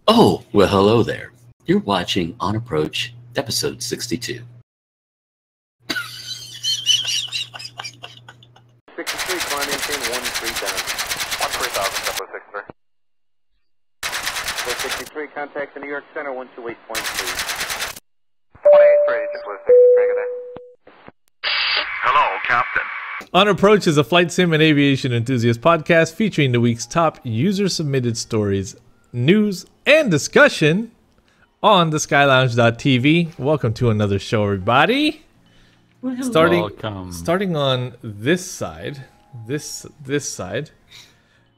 Oh, well, hello there. You're watching On Approach, episode 62. 63, climb maintain 13 down. 13,000, Tempo 63. 63, contact the New York Center, 128.3. 28-3, Tempo 63, good day. Hello, Captain. On Approach is a flight sim and aviation enthusiast podcast featuring the week's top user-submitted stories, news, and discussion on the skylounge.tv. Welcome to another show, everybody. Well, Starting on this side, this side,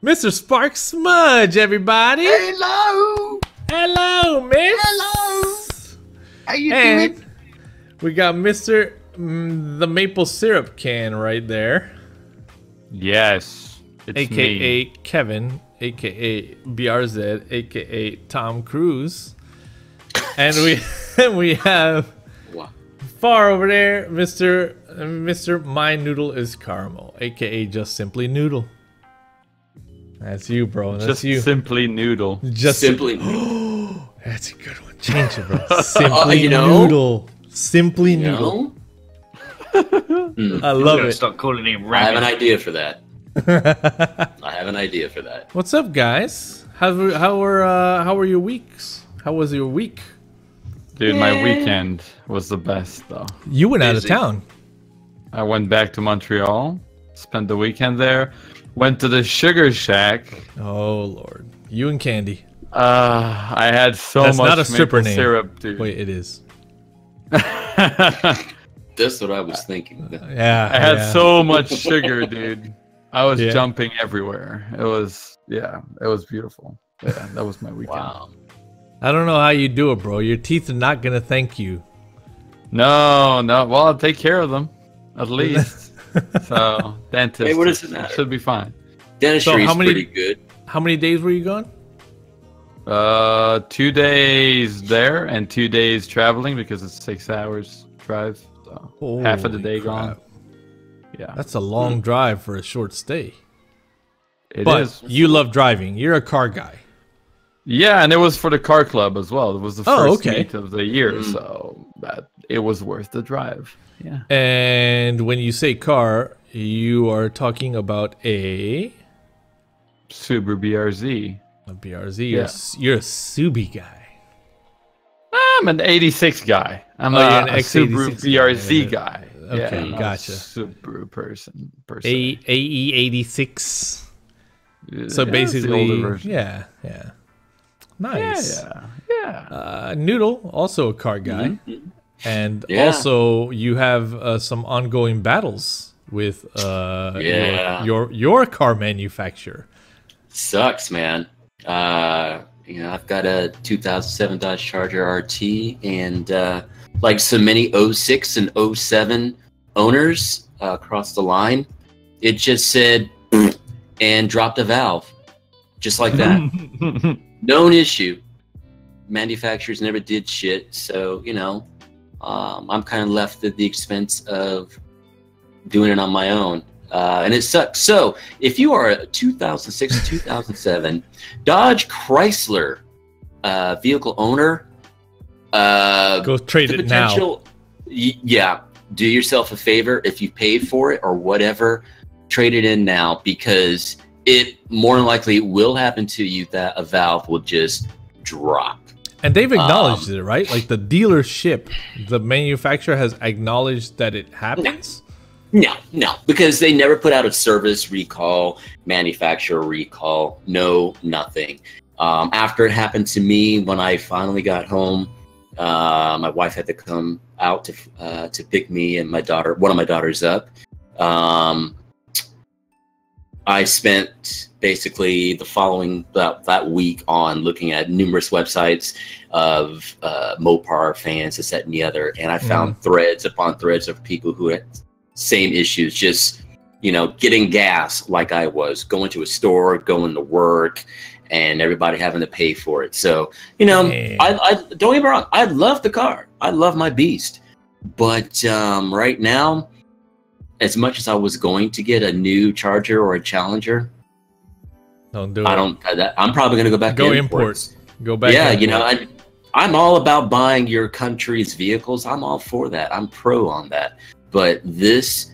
Mr. Spark Smudge, everybody. Hello! Hello, miss. Hello! How you And doing? we got Mr. The maple syrup can right there, Yes, it's aka me. Kevin, aka BRZ, aka Tom Cruise, and we have Wow. far over there Mr. My Noodle is Caramel, aka just simply Noodle. That's you, bro. That's Just you. simply noodle. Just Simply. That's a good one. Change it, bro. Simply you know? Noodle. Simply You Noodle. know? I love it. Stop calling him I have an rabbit. idea for that. I have an idea for that. What's up, guys? How were your weeks? How was your week? Dude, my weekend was the best, though. You went out of Busy. town. I went back to Montreal, spent the weekend there, went to the Sugar Shack. Oh Lord, you and Candy. I had so That's much not a stripper maple name. syrup, dude. Wait, it is. That's what I was thinking. Yeah. I had yeah. so much sugar, dude. I was Yeah. jumping everywhere. It was beautiful. Yeah, that was my weekend. Wow. I don't know how you do it, bro. Your teeth are not gonna thank you. No. Well, I'll take care of them, at least. So, dentist. Hey, what does it matter? Should be fine. Dentistry how is many- pretty good. How many days were you gone? 2 days there and 2 days traveling because it's 6 hours drive. So half of the Holy day gone. crap. Yeah, That's a long drive for a short stay. it But is. you love driving. You're a car guy. Yeah, and it was for the car club as well. It was the Oh, first okay. meet of the year, so that it was worth the drive. Yeah. And when you say car, you are talking about a Subaru BRZ. BRZ. Yeah. You're a Subi guy. I'm an 86 guy. I'm Oh, you're not an a Subaru X86 BRZ guy. guy. Okay, I'm not gotcha. a Subaru person. Per se. AE 86. Yeah, So it's the basically, older version. yeah. Nice. Yeah. Noodle, also a car guy, and Yeah. also you have some ongoing battles with Yeah. your car manufacturer. Sucks, man. I've got a 2007 Dodge Charger RT, and like so many 06 and 07 owners across the line, it just said and dropped a valve, just like that. Known issue. Manufacturers never did shit, so I'm kind of left at the expense of doing it on my own. And it sucks. So if you are a 2006, 2007 Dodge Chrysler vehicle owner, Go trade the it now. potential, yeah, do yourself a favor. If you paid for it or whatever, trade it in now, because it more than likely will happen to you that a valve will just drop. And they've acknowledged it, right? Like the dealership, the manufacturer has acknowledged that it happens. No, because they never put out a service recall, manufacturer recall, no, nothing. After it happened to me, when I finally got home, my wife had to come out to pick me and one of my daughters up. I spent basically the following that week on looking at numerous websites of Mopar fans, this, that, and the other, and I found threads upon threads of people who had same issues, just getting gas like I was, going to a store, going to work, and everybody having to pay for it. So I don't get me wrong, I love the car, I love my beast, but right now, as much as I was going to get a new Charger or a Challenger, Don't do it. I'm probably going to go back Go to import. imports. Go back. Yeah, and you know, work. I'm all about buying your country's vehicles. I'm all for that. I'm pro on that. But this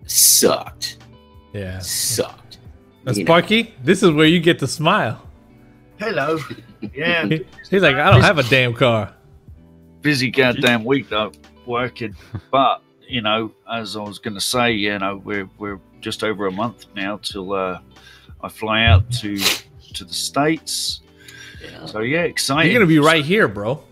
sucked. Yeah. Sucked. Now, You know. Sparky, this is where you get to smile. Hello. Yeah. He's like, I don't have a damn car. Busy goddamn week though, working. But you know, as I was going to say, you know, we're just over a month now till I fly out to the States. Yeah. So yeah, exciting. You're gonna be right here, bro.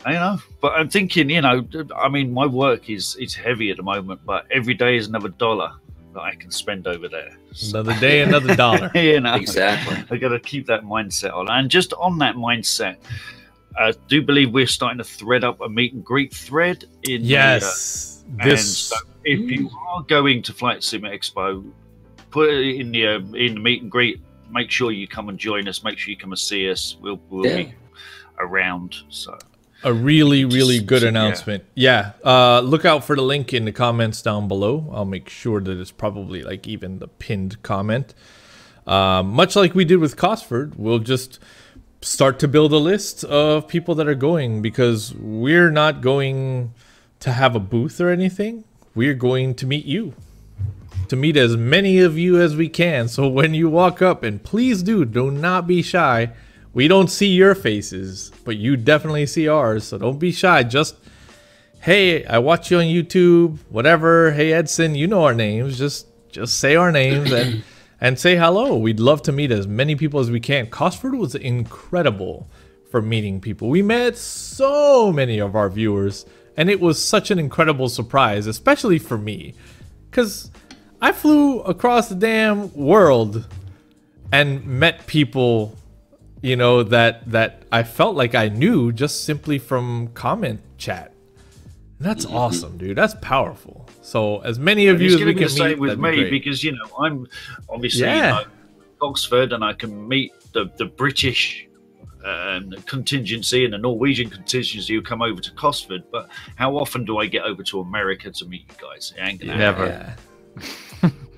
I know, but I'm thinking, you know, I mean, my work is heavy at the moment, but every day is another dollar that I can spend over there. So, Another day, another dollar. you know, Exactly. I got to keep that mindset on. And just on that mindset, I do believe we're starting to thread up a meet and greet thread in Yes. and This. so if you are going to Flight Sim Expo, put it in the meet and greet. Make sure you come and join us. Make sure you come and see us. We'll be around. So A really, really good Yeah. announcement. Yeah. Look out for the link in the comments down below. I'll make sure that it's probably like even the pinned comment. Much like we did with Cosford, we'll just start to build a list of people that are going, because we're not going to have a booth or anything. We're going to meet you. To meet as many of you as we can. So when you walk up, and please do not be shy. We don't see your faces, but you definitely see ours. So don't be shy. Just, hey, I watch you on YouTube, whatever. Hey, Edson, you know our names. Just say our names and say hello. We'd love to meet as many people as we can. Cosford was incredible for meeting people. We met so many of our viewers, and it was such an incredible surprise, especially for me, because I flew across the damn world and met people, you know, that I felt like I knew just simply from comment chat. And that's awesome, dude. That's powerful. So as many of you as we can stay meet, with that'd be me great. because you know I'm obviously Yeah. Oxford, and I can meet the British contingency and the Norwegian contingency who come over to Cosford. But how often do I get over to America to meet you guys? It ain't gonna happen. Never. Yeah.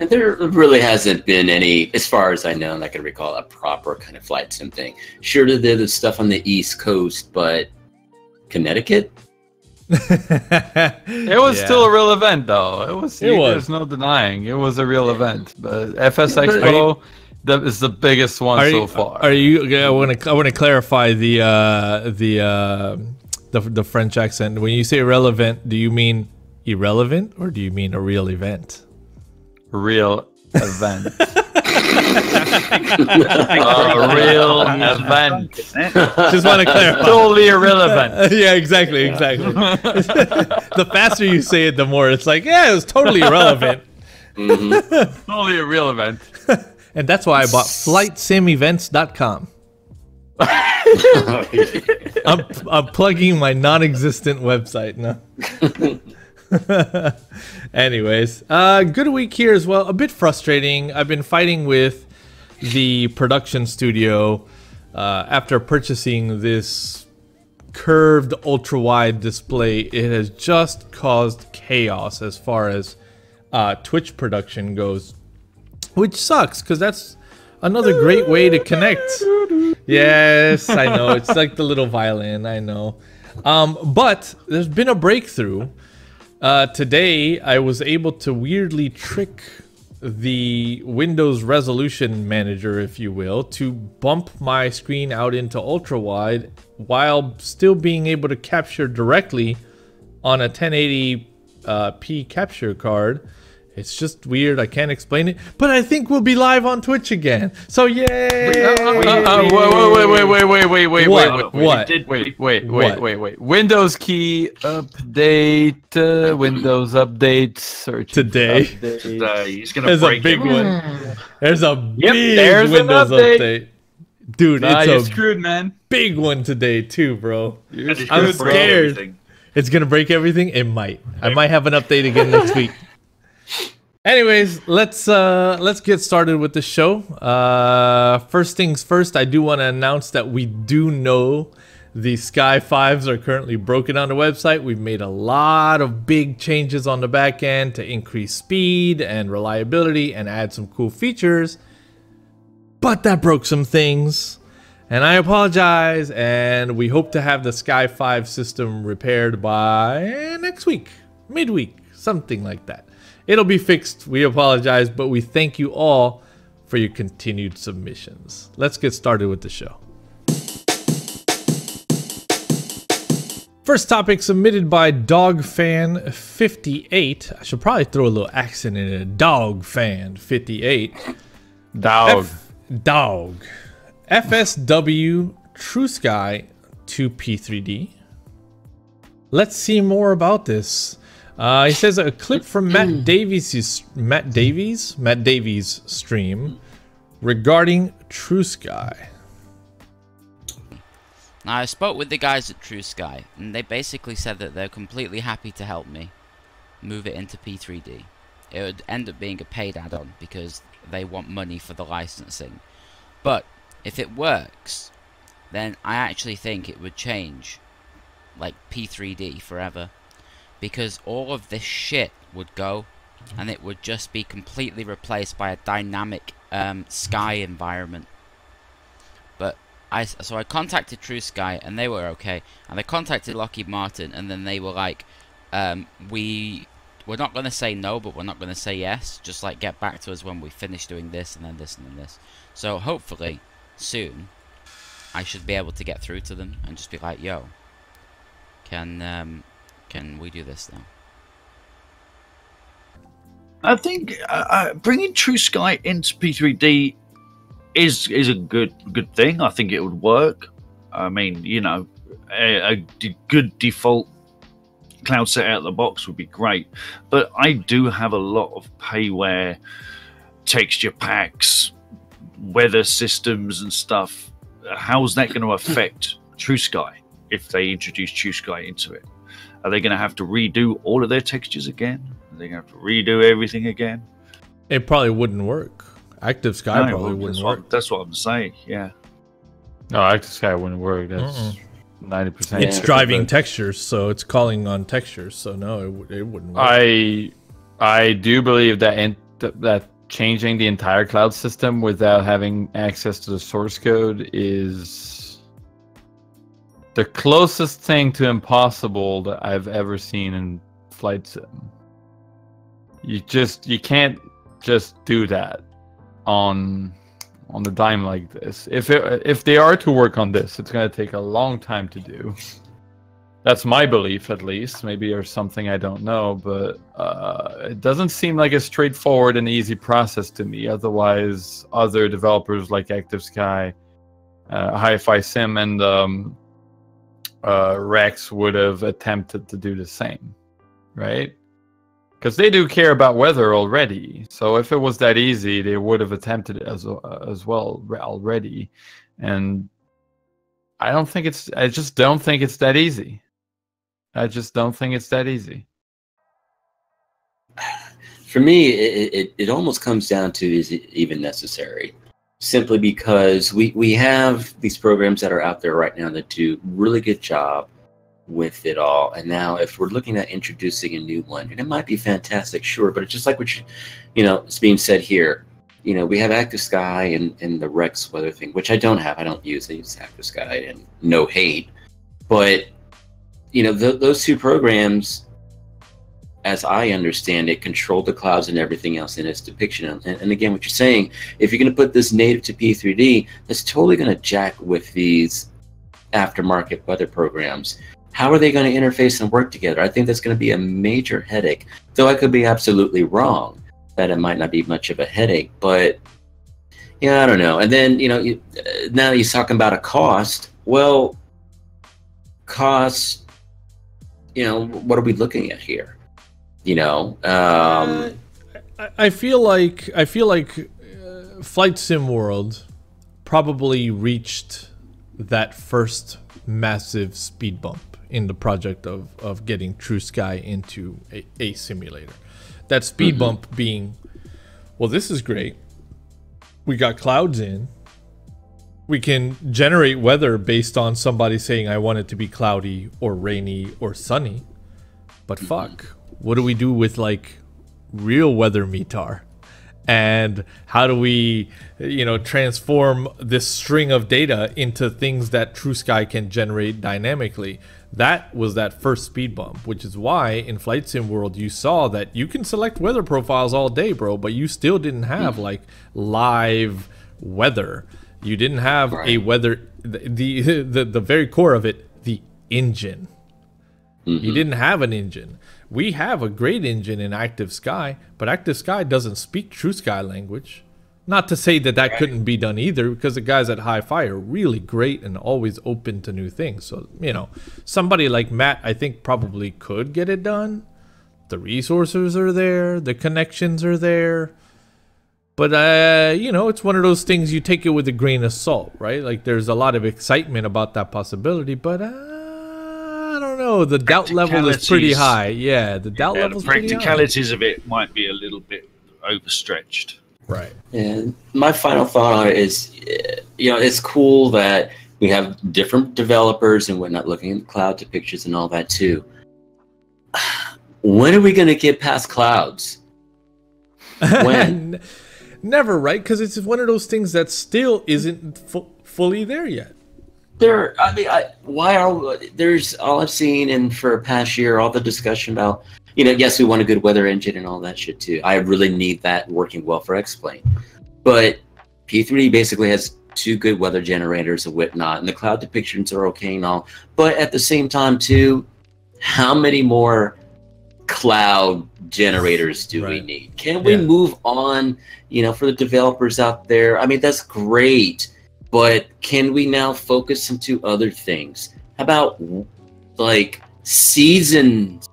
And there really hasn't been any, as far as I know, and I can recall, a proper kind of flight sim thing. Sure, there's stuff on the East Coast, but Connecticut? It was still a real event, though. It was. It was. There's no denying. It was a real event. But FS Expo, that is the biggest one so far. Are you? Yeah, I want to clarify the French accent. When you say irrelevant, do you mean irrelevant or do you mean a real event? Real event. A real event. Just want to clarify. Totally irrelevant. Yeah, exactly. The faster you say it, the more it's like, yeah, it was totally irrelevant. Totally a real event. And that's why I bought FlightSimEvents.com. I'm plugging my non-existent website now. Anyways, good week here as well. A bit frustrating. I've been fighting with the production studio after purchasing this curved ultra-wide display. It has just caused chaos as far as Twitch production goes, which sucks because that's another great way to connect. Yes, I know. It's like the little violin, I know. But there's been a breakthrough. Today, I was able to weirdly trick the Windows Resolution Manager, if you will, to bump my screen out into ultra-wide while still being able to capture directly on a 1080p capture card. It's just weird. I can't explain it, but I think we'll be live on Twitch again. So yay! Wait. Windows key update. Windows update. Search Today. He's gonna There's a break big it. one. There's a big there's an Windows update. update. Dude, Nah, you're it's a screwed, man. big one today too, bro. You're It's screwed, gonna I'm break scared. everything. It's gonna break everything. It might. I might have an update again next week. Anyways, let's get started with the show. First things first, I do want to announce that we do know the Sky 5s are currently broken on the website. We've made a lot of big changes on the back end to increase speed and reliability and add some cool features. But that broke some things. And I apologize, and we hope to have the Sky 5 system repaired by next week, midweek, something like that. It'll be fixed. We apologize, but we thank you all for your continued submissions. Let's get started with the show. First topic submitted by DogFan58. I should probably throw a little accent in it. DogFan58. Dog. Dog. FSW TrueSky to P3D. Let's see more about this. He says a clip from Matt Davies' stream regarding TrueSky. Now, I spoke with the guys at TrueSky, and they basically said that they're completely happy to help me move it into P3D. It would end up being a paid add-on because they want money for the licensing. But if it works, then I actually think it would change, like, P3D forever. Because all of this shit would go, and it would just be completely replaced by a dynamic sky environment. But so I contacted TrueSky, and they were okay. And I contacted Lockheed Martin, and then they were like, we're not going to say no, but we're not going to say yes. Just, like, get back to us when we finish doing this, and then this, and then this. So, hopefully, soon, I should be able to get through to them and just be like, yo, can we do this now? I think bringing TrueSky into P3D is a good thing. I think it would work. I mean, you know, a good default cloud set out of the box would be great. But I do have a lot of payware, texture packs, weather systems and stuff. How's that going to affect TrueSky if they introduce TrueSky into it? Are they going to have to redo all of their textures again? Are they going to have to redo everything again? It probably wouldn't work. Active Sky probably wouldn't work. That's what I'm saying, yeah. No, Active Sky wouldn't work. That's 90%. It's driving textures, so it's calling on textures. So no, it wouldn't work. I do believe that that changing the entire cloud system without having access to the source code is the closest thing to impossible that I've ever seen in flight sim. You can't just do that on the dime like this. If they are to work on this, it's going to take a long time to do. That's my belief, at least. Maybe there's something I don't know, but it doesn't seem like a straightforward and easy process to me. Otherwise, other developers like Active Sky, Hi-Fi Sim, and Rex would have attempted to do the same, right? Because they do care about weather already. So if it was that easy, they would have attempted it as well already. And I just don't think it's that easy. I just don't think it's that easy. For me, it almost comes down to, is it even necessary? Simply because we have these programs that are out there right now that do really good job with it all. And now if we're looking at introducing a new one, and it might be fantastic, sure, but it's just like what it's being said here. You know, we have Active Sky and the Rex weather thing, which I don't have. I use Active Sky, and no hate. But, you know, those two programs, as I understand it, control the clouds and everything else in its depiction. And again, what you're saying, if you're going to put this native to P3D, that's totally going to jack with these aftermarket weather programs. How are they going to interface and work together? I think that's going to be a major headache, though I could be absolutely wrong that it might not be much of a headache. But, yeah, I don't know. And then, you know, now he's talking about a cost. Well, cost, you know, what are we looking at here? You know, I feel like Flight Sim World probably reached that first massive speed bump in the project of getting TrueSky into a simulator. That speed bump being, well, this is great. We got clouds in. We can generate weather based on somebody saying, I want it to be cloudy or rainy or sunny. But fuck. What do we do with like real weather METAR? And how do we, transform this string of data into things that TrueSky can generate dynamically? That was that first speed bump, which is why in Flight Sim World you saw that you can select weather profiles all day, bro, but you still didn't have like live weather. You didn't have a weather, the very core of it, the engine. You didn't have an engine. We have a great engine in Active Sky, but Active Sky doesn't speak TrueSky language. Not to say that that couldn't be done either, because the guys at Hi-Fi are really great and always open to new things. So, somebody like Matt, I think probably could get it done. The resources are there, the connections are there. But, it's one of those things you take it with a grain of salt, right? Like there's a lot of excitement about that possibility, but I don't know. The doubt level is pretty high. Yeah, the doubt level is pretty high. The practicalities of it might be a little bit overstretched. Right. And my final thought on it is, it's cool that we have different developers and whatnot looking at cloud to pictures and all that too. When are we going to get past clouds? When? Never, right? Because it's one of those things that still isn't fully there yet. There's all I've seen, and for a past year, all the discussion about, yes, we want a good weather engine and all that shit too. I really need that working well for X-Plane. But P3D basically has 2 good weather generators and whatnot, and the cloud depictions are okay and all. But at the same time too, how many more cloud generators do we need? Can we move on, for the developers out there? I mean, that's great. But can we now focus into other things? How about like seasons?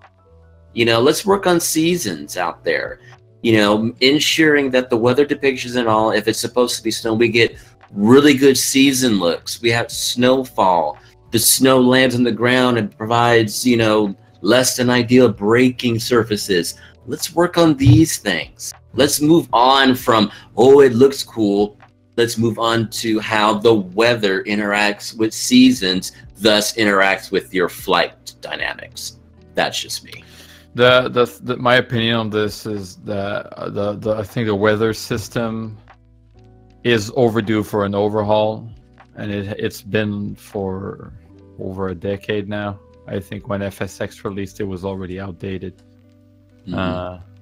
Let's work on seasons out there. Ensuring that the weather depictions and all, if it's supposed to be snow, we get really good season looks. We have snowfall. The snow lands on the ground and provides, less than ideal braking surfaces. Let's work on these things. Let's move on from, it looks cool. Let's move on to how the weather interacts with seasons, thus interacts with your flight dynamics. That's just me. My opinion on this is that I think the weather system is overdue for an overhaul, and it's been for over a decade now. I think when FSX released, it was already outdated.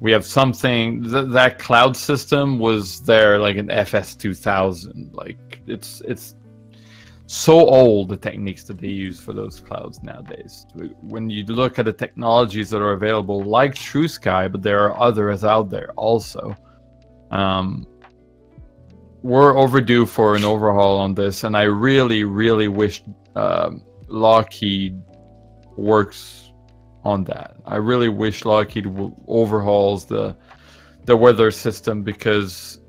We have something that cloud system was there like in FS 2000. Like it's so old, the techniques that they use for those clouds nowadays. When you look at the technologies that are available, like TrueSky, but there are others out there also. We're overdue for an overhaul on this, and I really, really wish Lockheed works on that. I really wish Lockheed overhauls the weather system, because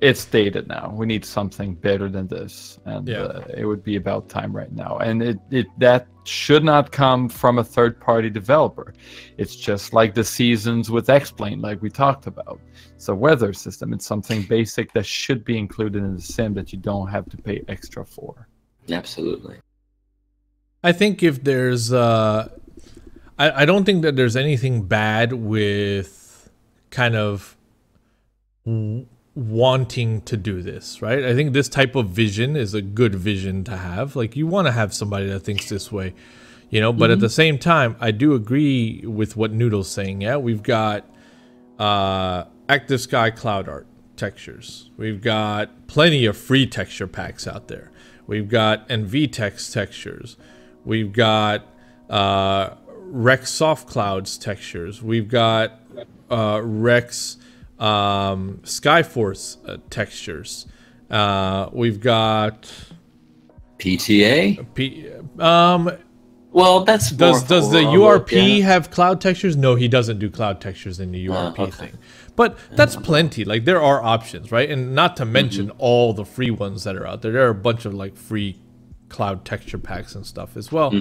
it's dated now. We need something better than this, and it would be about time right now. And that should not come from a third-party developer. It's just like the seasons with X-Plane, like we talked about. It's a weather system. It's something basic that should be included in the sim that you don't have to pay extra for. Absolutely. I think if there's I don't think that there's anything bad with kind of wanting to do this, right? I think this type of vision is a good vision to have. Like, you want to have somebody that thinks this way, but at the same time, I do agree with what Noodle's saying. Yeah, we've got Active Sky cloud art textures. We've got plenty of free texture packs out there. We've got NVTex textures. We've got Rex Soft Clouds textures. We've got Rex Skyforce textures. We've got PTA. Well, that's does the URP have cloud textures? No, he doesn't do cloud textures in the URP thing. But that's plenty. Like, there are options, right? And not to mention all the free ones that are out there. There are a bunch of like free cloud texture packs and stuff as well.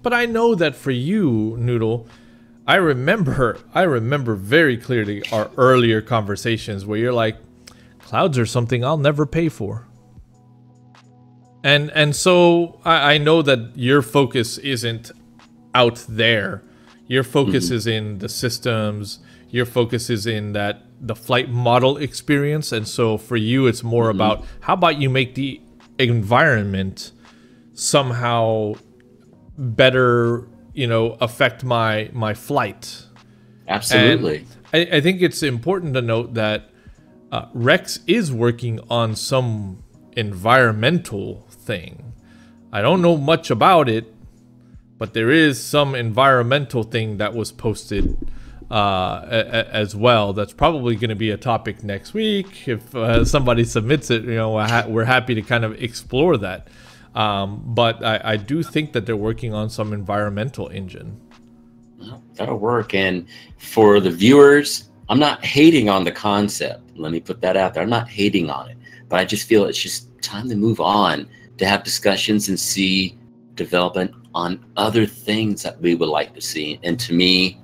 But I know that for you, Noodle, I remember very clearly our earlier conversations where you're like, clouds are something I'll never pay for. And so I know that your focus isn't out there. Your focus is in the systems. Your focus is in that the flight model experience, and so for you, it's more about how about you make the environment somehow better, you know, affect my flight. Absolutely. And I think it's important to note that Rex is working on some environmental thing. I don't know much about it, but there is some environmental thing that was posted as well. That's probably going to be a topic next week if somebody submits it. You know, we're happy to kind of explore that. But I do think that they're working on some environmental engine. Well, that'll work. And for the viewers, I'm not hating on the concept. Let me put that out there. I'm not hating on it, but I just feel it's just time to move on, to have discussions and see development on other things that we would like to see. And to me,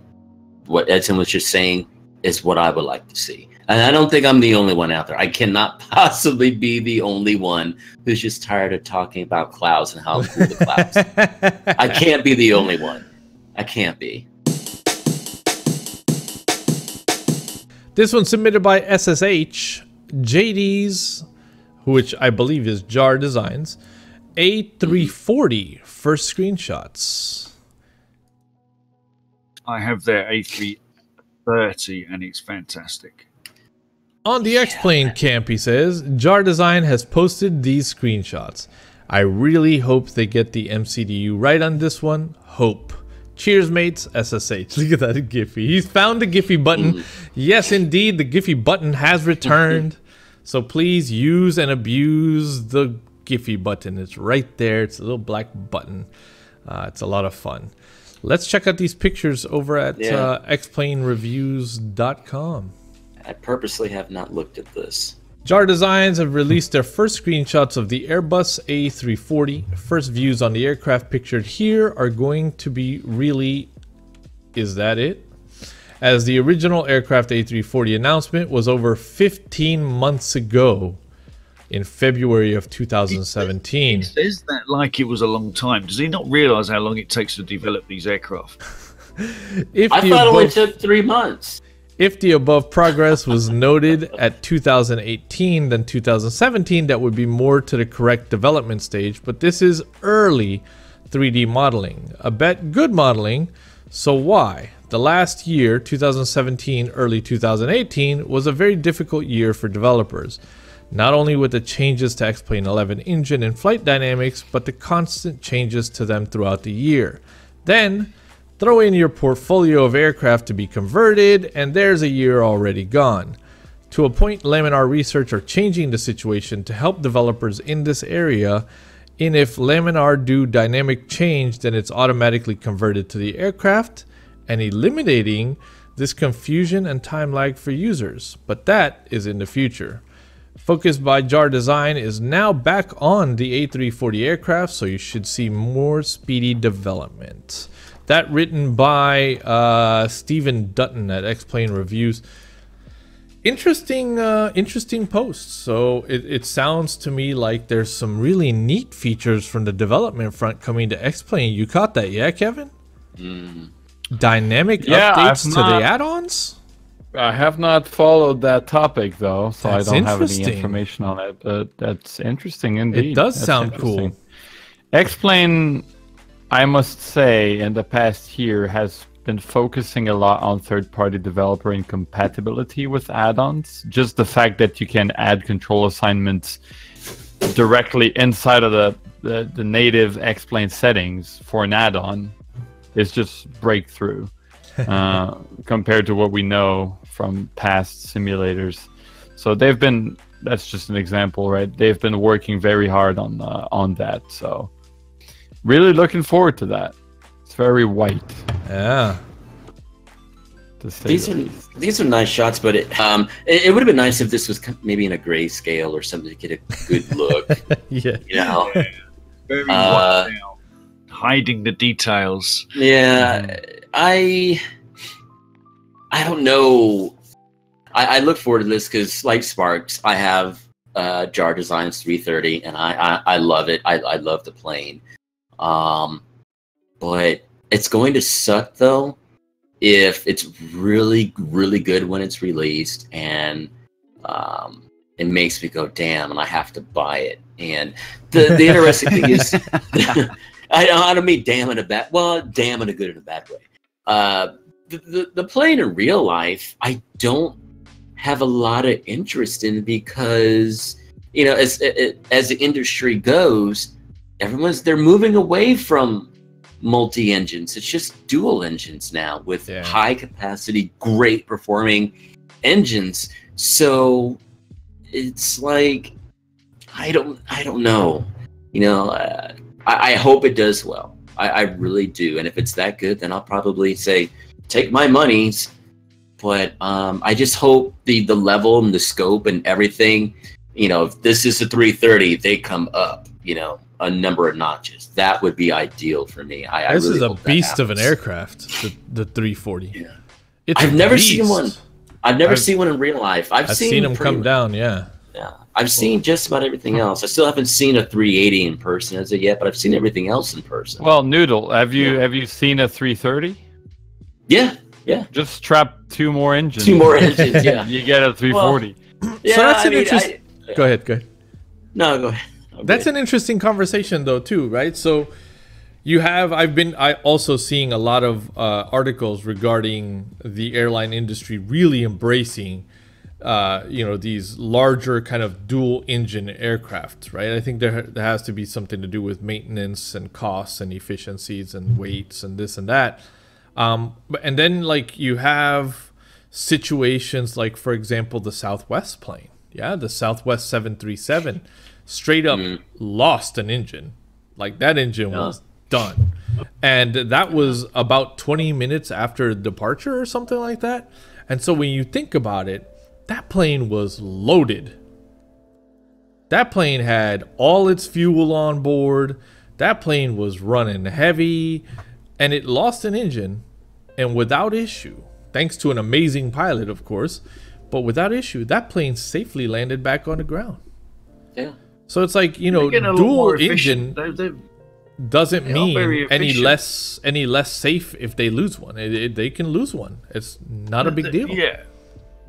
what Edson was just saying is what I would like to see. And I don't think I'm the only one out there. I cannot possibly be the only one who's just tired of talking about clouds and how cool the clouds are. I can't be the only one. I can't be. This one's submitted by SSH, JD's, which I believe is JarDesign's, A340 first screenshots. I have their A330 and it's fantastic. On the X-Plane camp, he says, JarDesign has posted these screenshots. I really hope they get the MCDU right on this one. Hope. Cheers, mates. SSH. Look at that Giphy. He's found the Giphy button. Yes, indeed, the Giphy button has returned. So please use and abuse the Giphy button. It's right there. It's a little black button. It's a lot of fun. Let's check out these pictures over at xplanereviews.com. I purposely have not looked at this. JarDesigns have released their first screenshots of the Airbus A340. First views on the aircraft pictured here are going to be really... Is that it? As the original aircraft A340 announcement was over 15 months ago in February of 2017. He says that like it was a long time. Does he not realize how long it takes to develop these aircraft? I thought it only took 3 months. If the above progress was noted at 2018, then 2017, that would be more to the correct development stage. But this is early 3D modeling. I bet good modeling. So why? The last year, 2017, early 2018, was a very difficult year for developers. Not only with the changes to X-Plane 11 engine and flight dynamics, but the constant changes to them throughout the year. Then, throw in your portfolio of aircraft to be converted, and there's a year already gone. To a point, Laminar Research are changing the situation to help developers in this area. And if Laminar do dynamic change, then it's automatically converted to the aircraft and eliminating this confusion and time lag for users. But that is in the future. Focus by JarDesign is now back on the A340 aircraft, so you should see more speedy development. That written by Stephen Dutton at X-Plane Reviews. Interesting post. So it sounds to me like there's some really neat features from the development front coming to X-Plane. You caught that, yeah, Kevin? Dynamic updates to the add-ons? I have not followed that topic though, so That's I don't have any information on it. But that's interesting indeed. It does sound cool. X-Plane, I must say, in the past year has been focusing a lot on third-party developer incompatibility with add-ons. Just the fact that you can add control assignments directly inside of the native X-Plane settings for an add-on is just breakthrough compared to what we know from past simulators. So they've been, that's just an example, right? They've been working very hard on that. So really looking forward to that. It's very white. Yeah. These are nice shots, but it would have been nice if this was maybe in a grayscale or something to get a good look. Yeah. You know? Yeah. Very white now. Hiding the details. Yeah. I don't know. I look forward to this because, like Sparks, I have JarDesign's 330, and I love it. I love the plane. But it's going to suck though if it's really, really good when it's released, and it makes me go, damn, and I have to buy it. And the interesting thing is, I don't mean damn in a bad, well, damn in a good and a bad way. The plane in real life, I don't have a lot of interest in, because, you know, as the industry goes, they're moving away from multi-engines. It's just dual engines now with high capacity, great performing engines. So it's like, I don't know, you know. I hope it does well. I really do. And if it's that good, then I'll probably say, take my monies. But I just hope the level and the scope and everything, you know, if this is a 330, they come up, you know, a number of notches. That would be ideal for me. This really is a hope beast of an aircraft, the 340. Yeah. It's I've never seen one. I've never seen one in real life. I've seen them come down, yeah. Yeah. I've seen just about everything else. I still haven't seen a 380 in person as of yet, but I've seen everything else in person. Well, Noodle, have you seen a 330? Yeah. Yeah. Just strap 2 more engines. 2 more engines, yeah. You get a 340. Well, yeah, so that's an interesting... Go ahead. No, go ahead. Okay. That's an interesting conversation, though, too, right? So I also seeing a lot of articles regarding the airline industry really embracing, you know, these larger kind of dual engine aircraft, right? I think there has to be something to do with maintenance and costs and efficiencies and weights and this and that. And then, like, you have situations like, for example, the Southwest plane. Yeah, the Southwest 737 straight up lost an engine. Like, that engine was done. And that was about 20 minutes after departure or something like that. And so when you think about it, that plane was loaded. That plane had all its fuel on board. That plane was running heavy. And it lost an engine, and without issue, thanks to an amazing pilot, of course, but without issue, that plane safely landed back on the ground. Yeah. So it's like, you know, dual engine doesn't mean any less safe if they lose one. They can lose one. It's not a big deal. Yeah.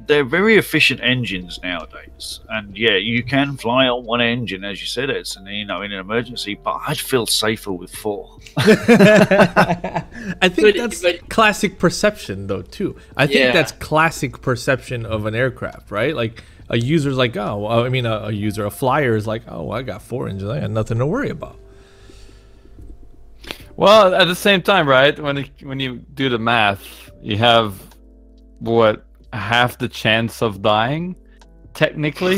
They're very efficient engines nowadays, and yeah, you can fly on one engine, as you said, it's, and you know, in an emergency. But I'd feel safer with 4. I think that's classic perception, though, too. I think that's classic perception of an aircraft, right? Like, a user's like, oh, I mean, a flyer is like, oh, I got 4 engines, I got nothing to worry about. Well, at the same time, right? When you do the math, you have what, half the chance of dying, technically,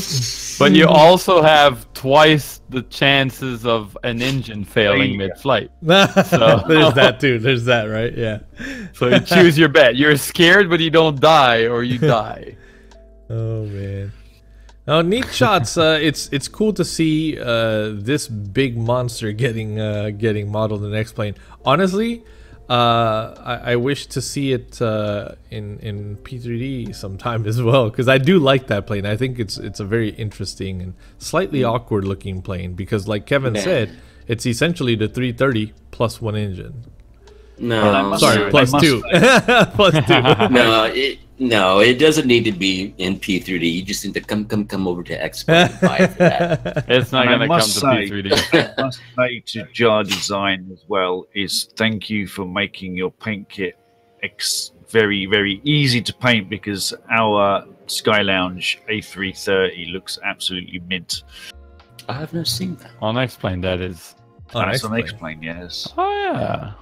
but you also have twice the chances of an engine failing mid-flight. So there's that too. There's that, right? Yeah. So you choose your bet. You're scared, but you don't die, or you die. Oh man. Now, neat shots. It's cool to see this big monster getting modeled in the next plane. Honestly, I wish to see it in P3D sometime as well, because I do like that plane. I think it's a very interesting and slightly awkward looking plane, because like Kevin said, it's essentially the 330 plus 1 engine. No, sorry, plus 2. Plus 2. No, it doesn't need to be in P3D. You just need to come over to X-Plane and buy it for that. It's not going to come to P3D. I must say to JarDesign as well is thank you for making your paint kit very, very easy to paint, because our Sky Lounge A330 looks absolutely mint. I have not seen that. On X-Plane, that is. That's on X-Plane, yes. Oh, yeah.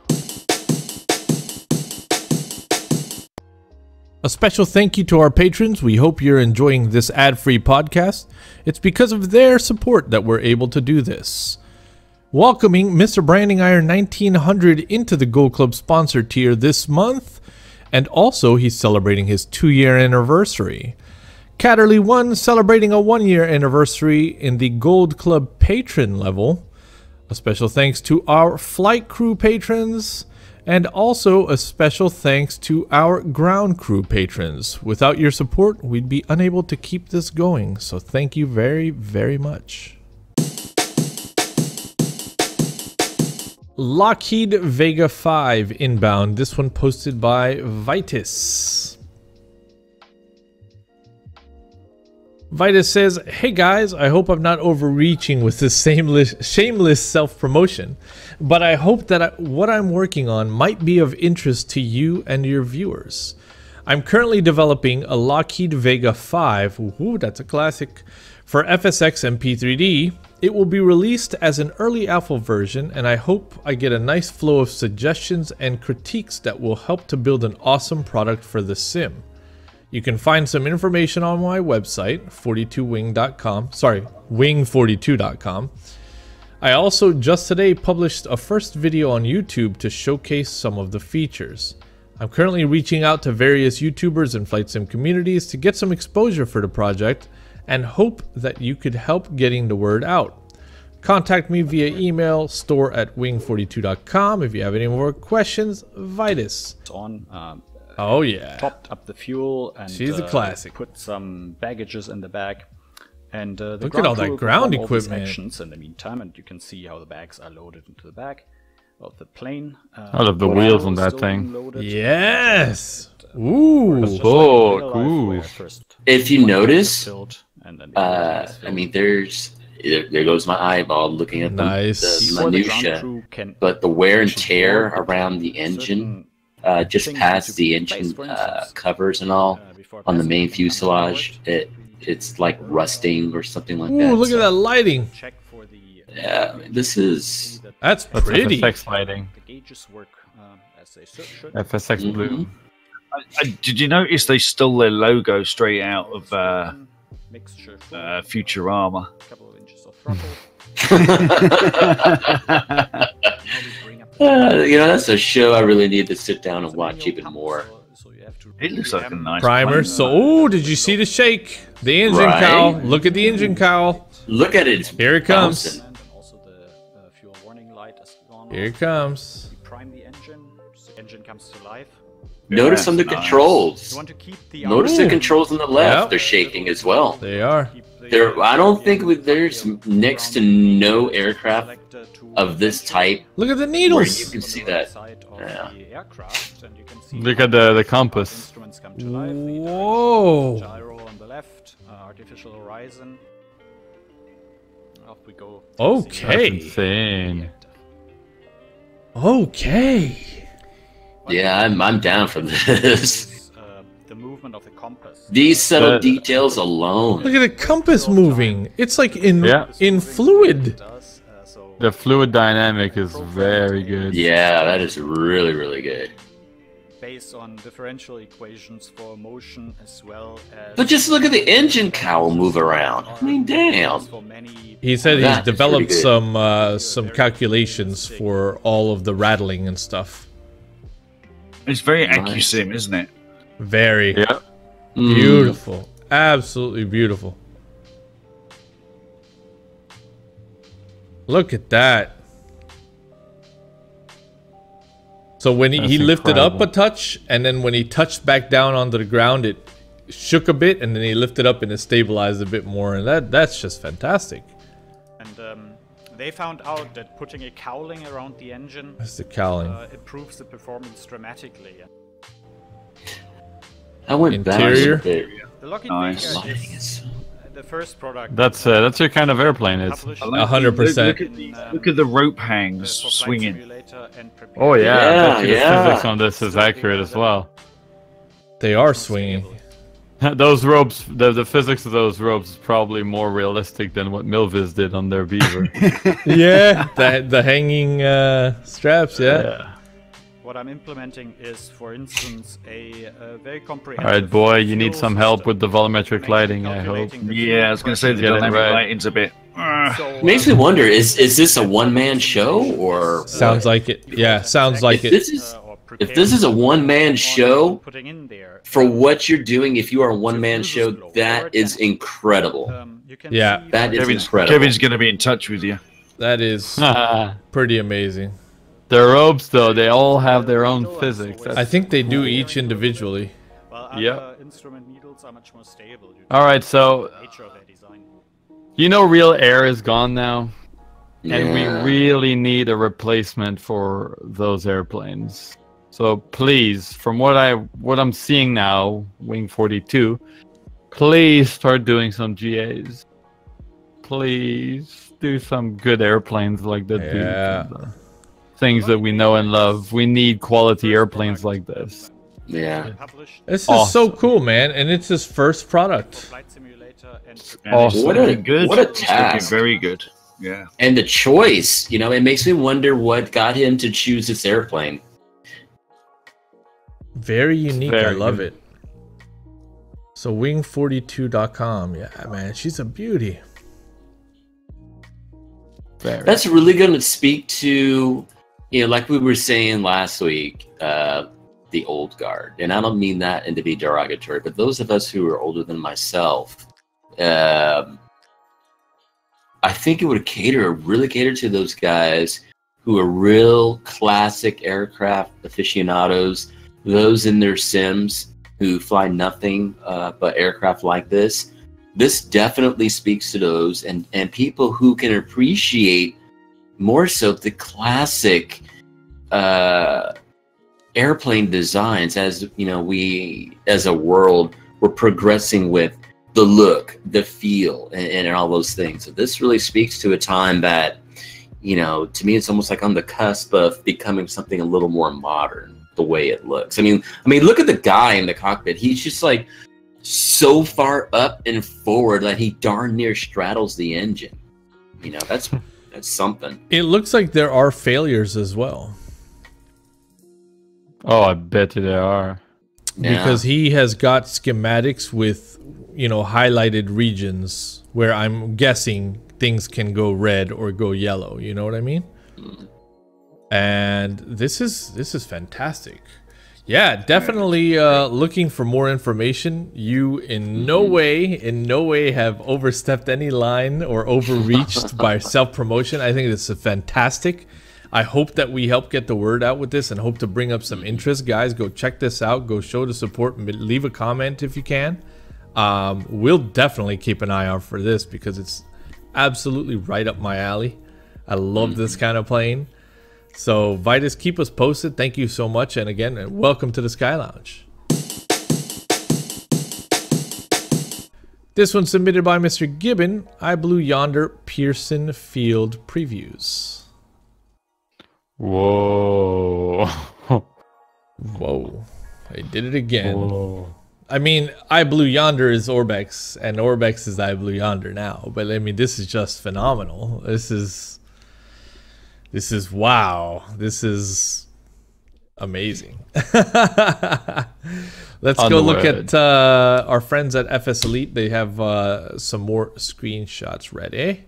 A special thank you to our patrons. We hope you're enjoying this ad-free podcast. It's because of their support that we're able to do this. Welcoming Mr. Branding Iron 1900 into the Gold Club sponsor tier this month, and also he's celebrating his 2-year anniversary. Catterly1 celebrating a 1-year anniversary in the Gold Club patron level. A special thanks to our flight crew patrons, and also a special thanks to our ground crew patrons. Without your support, we'd be unable to keep this going, so thank you very, very much. Lockheed Vega 5 inbound. This one posted by Vitus. Vitus says, "Hey guys, I hope I'm not overreaching with this shameless self-promotion, but I hope that what I'm working on might be of interest to you and your viewers. I'm currently developing a Lockheed Vega 5, ooh, that's a classic, for FSX and P3D. It will be released as an early alpha version, and I hope I get a nice flow of suggestions and critiques that will help to build an awesome product for the sim. You can find some information on my website, 42wing.com. Sorry, wing42.com. I also just today published a first video on YouTube to showcase some of the features. I'm currently reaching out to various YouTubers and flight sim communities to get some exposure for the project and hope that you could help getting the word out. Contact me via email, store@wing42.com if you have any more questions. Vitus." Oh yeah. Topped up the fuel and she's a classic. Put some baggages in the bag. And the look at all that ground equipment. Actions in the meantime, and you can see how the bags are loaded into the bag of the plane. I love the wheels on that thing. Yes. Ooh. Ooh. If you notice, I mean, there goes my eyeball looking at the minutia, but the wear and tear around the engine, just past the engine covers and all, on the main fuselage, it's like rusting or something like that. Ooh, look at that lighting. Yeah, that's pretty. FSX lighting. FSX blue. Did you notice they stole their logo straight out of Futurama? You know, that's a show I really need to sit down and watch even more. It looks like a nice primer. plane. So, oh, did you see the shake? The engine cowl. Look at the engine cowl. Look at it. Here it comes. And also the fuel warning light is gone. Here it comes. You prime the engine. The engine comes to life. Notice on the controls. You want to keep the Notice the controls on the left. Yep. They're shaking as well. They are. I don't think there's next to no aircraft of this type Look at the where needles. you can see that. Yeah. Look at the compass. Whoa. Gyro on the left, artificial horizon. Off we go. Okay. That's insane. Okay. Yeah, I'm down for this. The movement of the compass. These subtle details alone. Look at the compass moving. It's like in fluid. The fluid dynamic is very good. Yeah, that is really, really good. Based on differential equations for motion as well as. But just look at the engine cowl move around. I mean, damn. He said he's That is developed pretty some calculations for all of the rattling and stuff. It's very AccuSim, isn't it? Very. Yeah. Beautiful. Absolutely beautiful. Look at that. So when he lifted up a touch, and then when he touched back down onto the ground, it shook a bit, and then he lifted up and it stabilized a bit more, and that's just fantastic. And they found out that putting a cowling around the engine That's the cowling. improves the performance dramatically. I went Interior. back a bit. The Lockheed Nice. Vega is the first product. That's your kind of airplane. It's 100%. Look at the rope hangs swinging. oh yeah. Yeah, The physics on this is accurate as well. They are swinging. Those ropes, the physics of those ropes is probably more realistic than what Milviz did on their Beaver. Yeah, the hanging straps. Yeah. What I'm implementing is, for instance, a very comprehensive. All right, boy, you need some help with the volumetric lighting, I hope. Yeah, I was going to say the dynamic lighting's a bit. Makes me wonder: is this a one-man show or? Sounds like it. Yeah, sounds like it. If this is a one-man show, for what you're doing, if you are a one-man show, that is incredible. Yeah, that is incredible. Kevin's going to be in touch with you. That is pretty amazing. The ropes, though, they all have their own physics. I think they do each individually. Yep. Instrument needles are much more stable. All right, so Nature of their design. you know, real air is gone now. And we really need a replacement for those airplanes. So please, from what I'm seeing now, Wing 42, please start doing some GAs. Please do some good airplanes like that. Yeah. Things that we know and love. We need quality airplanes like this. Yeah. This is so cool, man, and it's his first product. Flight simulator and Awesome. What a It's task. looking very good. Yeah. And the choice, you know, it makes me wonder what got him to choose this airplane. Very unique. I Very love good. it. So wing42.com. Yeah, man, she's a beauty. Very. That's really going to speak to, you know, like we were saying last week, the old guard. And I don't mean that and to be derogatory, but those of us who are older than myself, I think it would really cater to those guys who are real classic aircraft aficionados, those in their sims who fly nothing but aircraft like this. This definitely speaks to those and people who can appreciate more so the classic airplane designs. As you know, we as a world, we're progressing with the look, the feel, and all those things. So this really speaks to a time that, you know, to me, it's almost like on the cusp of becoming something a little more modern, the way it looks. I mean, look at the guy in the cockpit. He's just like so far up and forward that he darn near straddles the engine. You know, that's something. It looks like there are failures as well. Oh, I bet you there are. Because he has got schematics with, you know, highlighted regions where I'm guessing things can go red or go yellow. You know what I mean? And this is fantastic. Yeah, definitely looking for more information. You in no way have overstepped any line or overreached by self-promotion. I think this is fantastic. I hope that we help get the word out with this and hope to bring up some interest. Guys, go check this out. Go show the support. Leave a comment if you can. We'll definitely keep an eye out for this because it's absolutely right up my alley. I love this kind of plane. So Vitus, keep us posted. Thank you so much. And again, welcome to the Sky Lounge. This one submitted by Mr. Gibbon. I Blew Yonder Pearson Field Previews. Whoa. Whoa. I did it again. Whoa. I mean, I Blew Yonder is OrbX, and OrbX is I Blew Yonder now. But I mean, this is just phenomenal. This is wow. This is amazing. Let's go look at our friends at FS Elite. They have some more screenshots ready.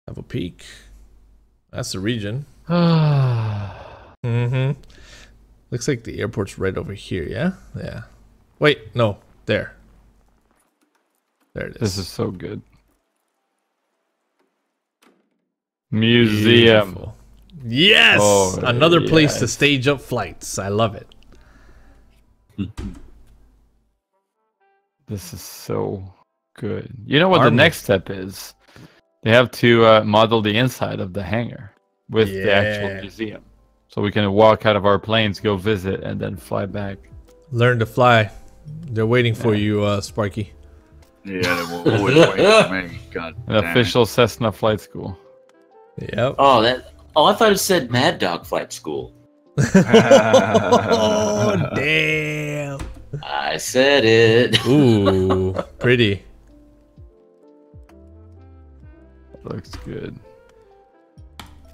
Have a peek. That's the region. Looks like the airport's right over here, yeah? Yeah. Wait, no. There. There it is. This is so good. Museum. Beautiful. Yes! Oh, another place to stage up flights. I love it. This is so good. You know what the next step is? They have to model the inside of the hangar with the actual museum. So we can walk out of our planes, go visit, and then fly back. Learn to fly. They're waiting for you, Sparky. Yeah, they will always wait for me. God An damn official Cessna flight school. Yep. Oh, I thought it said Mad Dog Flight School. Oh, damn. I said it. Ooh, pretty. Looks good.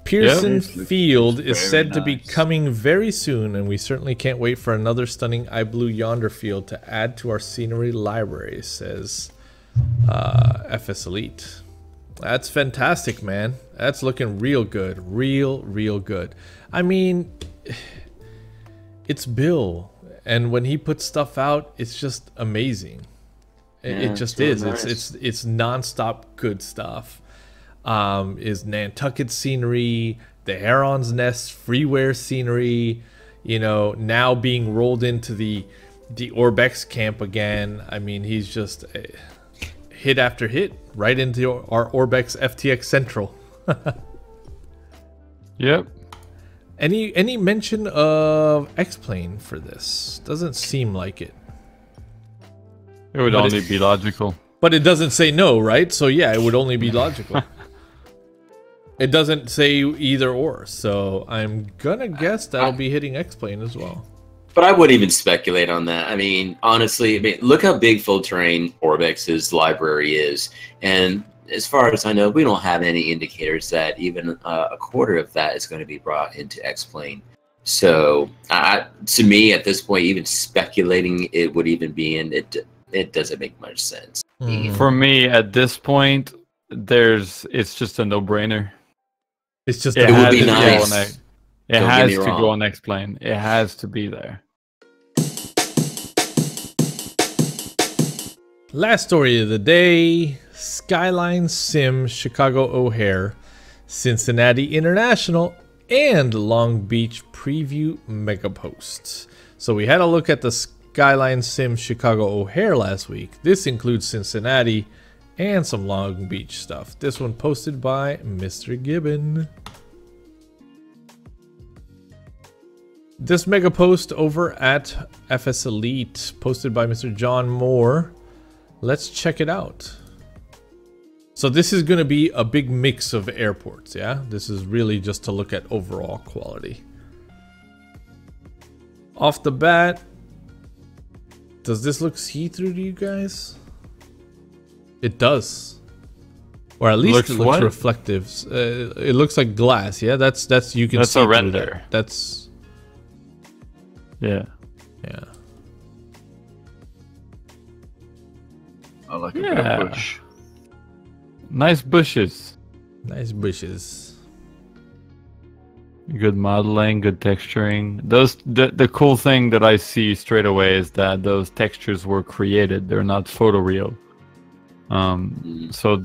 Pearson Yep. Field is very said to be nice. coming very soon, and we certainly can't wait for another stunning I Blew Yonder field to add to our scenery library, says FS Elite. That's fantastic, man. That's looking real good. Real good. I mean, it's Bill, and when he puts stuff out, it's just amazing. It just is. Really nice. It's nonstop good stuff. Is Nantucket scenery, the Heron's Nest freeware scenery, you know, now being rolled into the OrbX camp again. I mean, he's just hit after hit right into our OrbX FTX Central. Yep. Any mention of X-Plane for this? Doesn't seem like it. It would only be logical. But it doesn't say no, right? So yeah, it would only be logical. It doesn't say either or, so I'm gonna guess that'll be hitting X-Plane as well. But I wouldn't even speculate on that. I mean, honestly, look how big full terrain OrbX's library is, and as far as I know, we don't have any indicators that even a quarter of that is going to be brought into X-Plane. So, to me, at this point, even speculating it would even be in it doesn't make much sense. For me, at this point, it's just a no-brainer. It's just it would be nice. It has to go on X-Plane. It has to be there. Last story of the day: Skyline Sim, Chicago O'Hare, Cincinnati International, and Long Beach preview mega posts. So we had a look at the Skyline Sim Chicago O'Hare last week. This includes Cincinnati and some Long Beach stuff. This one posted by Mr. Gibbon. This mega post over at FS Elite, posted by Mr. John Moore. Let's check it out. So this is going to be a big mix of airports, yeah? This is really just to look at overall quality. Off the bat, does this look see-through to you guys? It does. Or at least it looks reflective. It looks like glass, yeah? That's you can see a render. That's... Yeah. Yeah. I like a bit of bush. Nice bushes. Nice bushes. Good modeling, good texturing. The cool thing that I see straight away is that those textures were created. They're not photoreal. So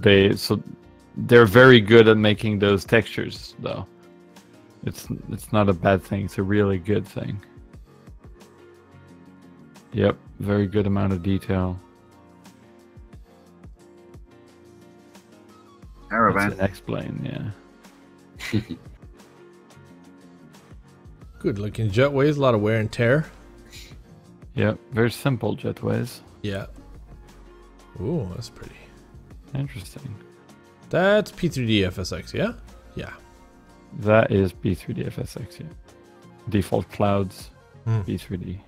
they're very good at making those textures, though. It's not a bad thing. It's a really good thing. Yep, very good amount of detail. Caravan. X-Plane, yeah. Good looking jetways, a lot of wear and tear. Yep, very simple jetways. Yeah. Ooh, that's pretty. Interesting. That's P3D FSX, yeah? Yeah. That is P3D FSX, yeah. Default clouds, P3D.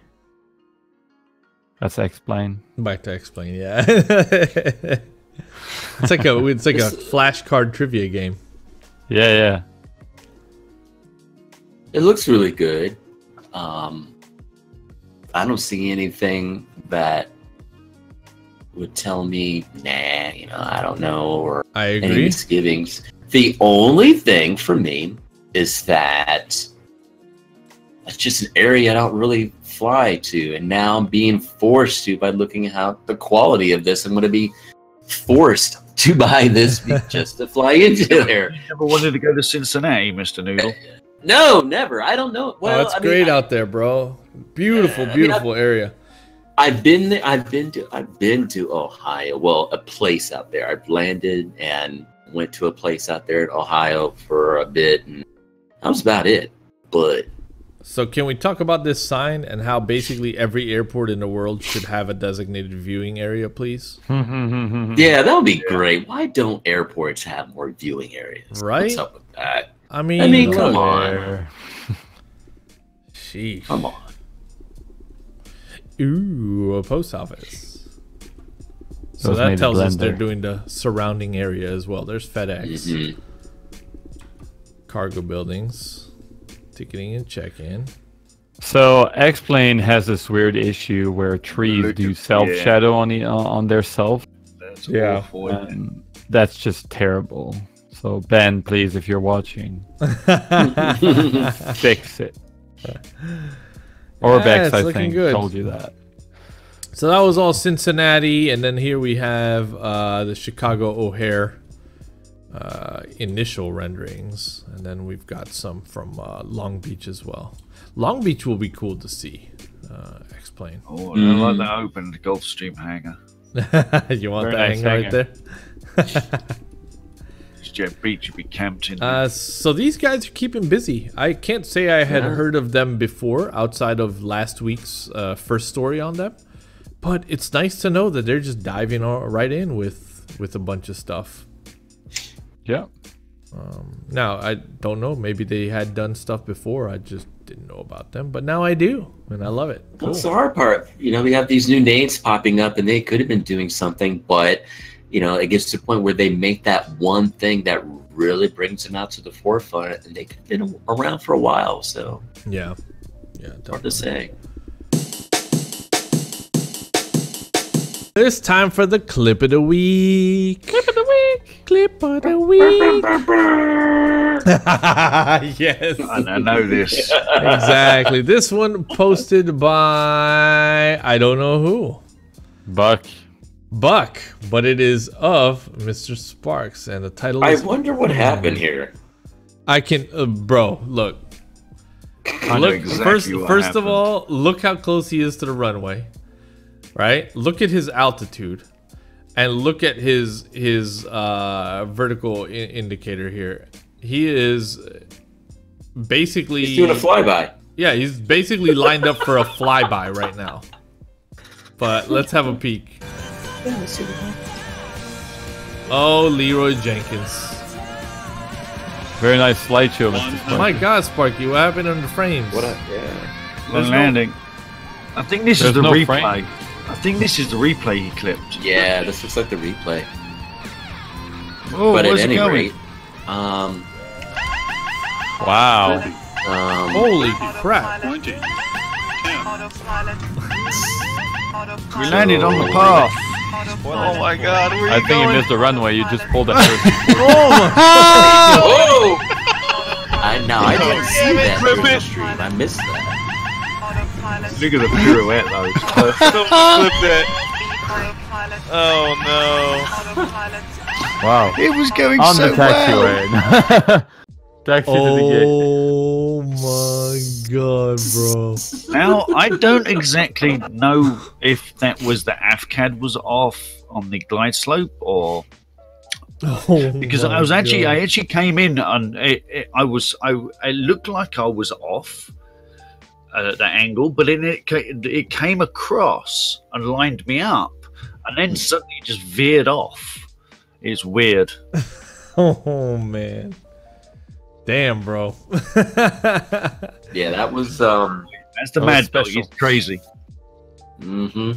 That's X-Plane. Back to X-Plane, yeah. It's like a flashcard trivia game. Yeah. It looks really good. I don't see anything that would tell me, nah, I don't know, or I agree. Any misgivings. The only thing for me is that it's just an area I don't really fly to, and now I'm being forced to by looking at the quality of this. I'm going to be forced to buy this just to fly into there. You never wanted to go to Cincinnati, Mr. Noodle? No, never. I don't know. Well, it's great out there, bro. Beautiful area. I've been there. I've been to Ohio. Well, a place out there. I've landed and went to a place out there in Ohio for a bit, and that was about it. But so can we talk about this sign and how basically every airport in the world should have a designated viewing area, please? Yeah, that would be great. Why don't airports have more viewing areas? Right? What's up with that? I mean, come on. Sheesh. Come on. Ooh, a post office. So that tells us they're doing the surrounding area as well. There's FedEx. Cargo buildings. Ticketing and check-in. So X-Plane has this weird issue where trees do self-shadow on their self. That's awful. And that's just terrible. So Ben, please, if you're watching, fix it. OrbX, I think, told you that. So that was all Cincinnati, and then here we have the Chicago O'Hare initial renderings, and then we've got some from Long Beach as well. Long Beach will be cool to see. X-Plane. Oh, I like that open Gulfstream hangar. You want that hangar right there? EasyJet beach you'd be camped in. So these guys are keeping busy. I can't say I had heard of them before outside of last week's first story on them, but it's nice to know that they're just diving right in with a bunch of stuff. Yeah. Now I don't know, maybe they had done stuff before, I just didn't know about them, but now I do, and I love it. Cool. That's the hard part. You know, we have these new names popping up, and they could have been doing something, but you know, it gets to the point where they make that one thing that really brings them out to the forefront, and they could have been around for a while. So yeah, hard to say. It's time for the clip of the week. Clip of the week. Clip of the week. Yes. I know this. Exactly. This one posted by I don't know who. Buck, but it is of Mr. Sparks, and the title is... I wonder what happened here. I can... bro, look. I know exactly what First happened. of all, look how close he is to the runway. Right? Look at his altitude. And look at his vertical indicator here. He is basically... He's doing a flyby. Yeah, he's basically lined up for a flyby right now. But let's have a peek. Oh, Leroy Jenkins. very nice slideshow, Mr. Oh my God, Sparky, what happened on the frames? What a One landing. I think this There's is the no replay. frame. I think this is the replay he clipped. yeah. This looks like the replay. Oh, But at where's it any going? rate, Wow. Holy crap. We landed on the path. Oh my God, where are I you think you going? missed the runway. You just pulled that. oh! I didn't see that Flip through the it. stream. I missed that. Look at the pirouette though. It's perfect. Don't flip that. Oh no. Wow. It was going On so the well. taxiway. Taxi to the gate. Oh my God, bro. Now I don't exactly know if that was the AFCAD was off on the glide slope or because I actually came in and it looked like I was off at that angle, but then it came across and lined me up, and then suddenly it just veered off. It's weird. Oh man. Damn, bro. Yeah, that was That's the That was mad dog. special. It's crazy. Yeah,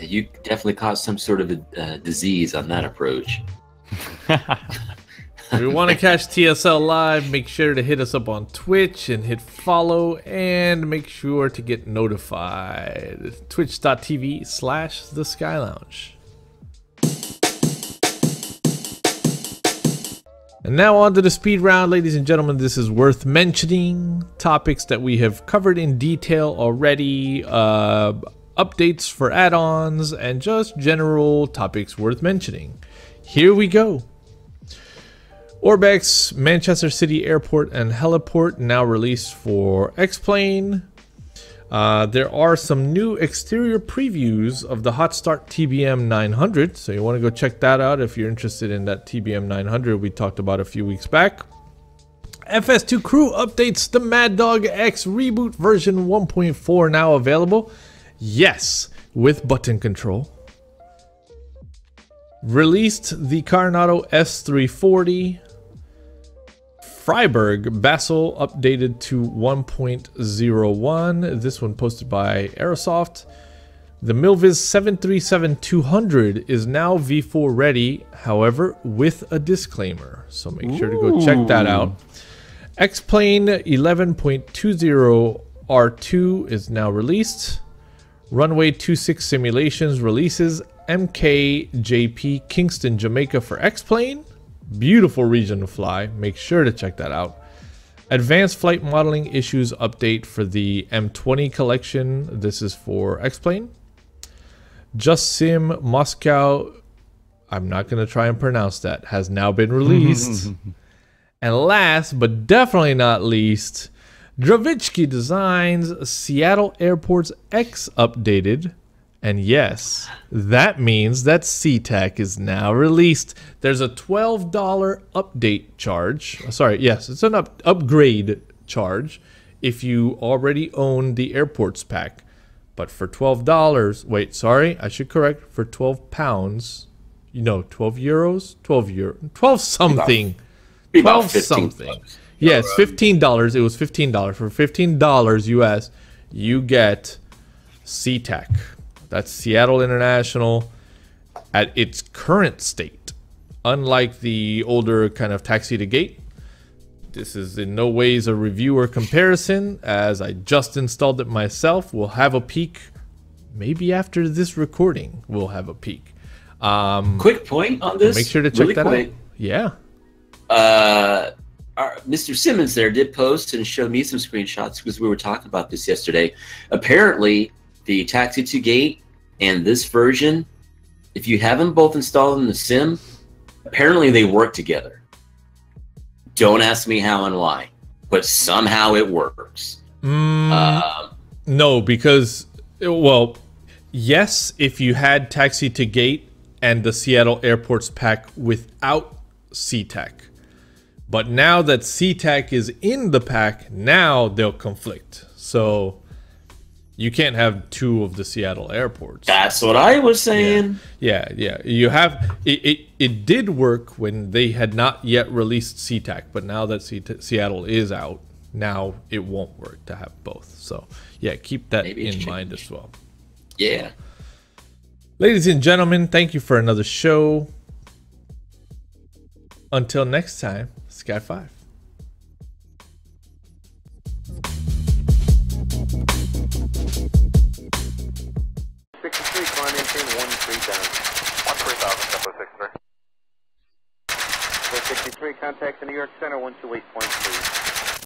you definitely caught some sort of a disease on that approach. If you want to catch TSL live, make sure to hit us up on Twitch and hit follow, and make sure to get notified. Twitch.tv/the Sky Lounge. And now on to the speed round, ladies and gentlemen. This is worth mentioning. Topics that we have covered in detail already, updates for add-ons, and just general topics worth mentioning. Here we go. OrbX, Manchester City Airport and Heliport now released for X-Plane. There are some new exterior previews of the Hot Start TBM 900, so you want to go check that out if you're interested in that TBM 900 we talked about a few weeks back. FS2 Crew updates the Mad Dog X Reboot version 1.4 now available. Yes, with button control. Released the Coronado S340. Freiburg Basel updated to 1.01. This one posted by Aerosoft. The Milviz 737-200 is now V4 ready, however, with a disclaimer. So make sure to go check that out. X-Plane 11.20 R2 is now released. Runway 26 Simulations releases MKJP Kingston, Jamaica for X-Plane. Beautiful region to fly. Make sure to check that out. Advanced flight modeling issues update for the M20 collection. This is for X-Plane. Just Sim Moscow, I'm not going to try and pronounce that, has now been released. And last but definitely not least, Dravitsky Designs Seattle Airport's X updated And yes, that means that SeaTac is now released. There's a $12 update charge. Sorry, yes, it's an upgrade charge if you already own the airports pack. But for $12, wait, sorry, I should correct, for 12 pounds, 12 euros, 12 something, 12 something. Yes, $15. It was $15. For $15 US, you get SeaTac. That's Seattle International at its current state. Unlike the older kind of taxi to gate, this is in no ways a review or comparison, as I just installed it myself. We'll have a peek. Maybe after this recording, we'll have a peek. Quick point on this. Make sure to check that out. Yeah. Mr. Simmons there did post and show me some screenshots because we were talking about this yesterday. Apparently, the Taxi to Gate and this version, if you have them both installed in the sim, apparently they work together. Don't ask me how and why, but somehow it works. No, because, well, yes, if you had Taxi to Gate and the Seattle Airports pack without SeaTac. But now that SeaTac is in the pack, now they'll conflict. So you can't have two of the Seattle airports. That's what I was saying. Yeah. You have it did work when they had not yet released SeaTac, but now that Seattle is out, now it won't work to have both. So yeah, keep that in mind as well. Yeah. Ladies and gentlemen, thank you for another show. Until next time, Sky 5. Climb maintain 13 down. 13,000, Tempo 63. 63, contact the New York Center 128.3.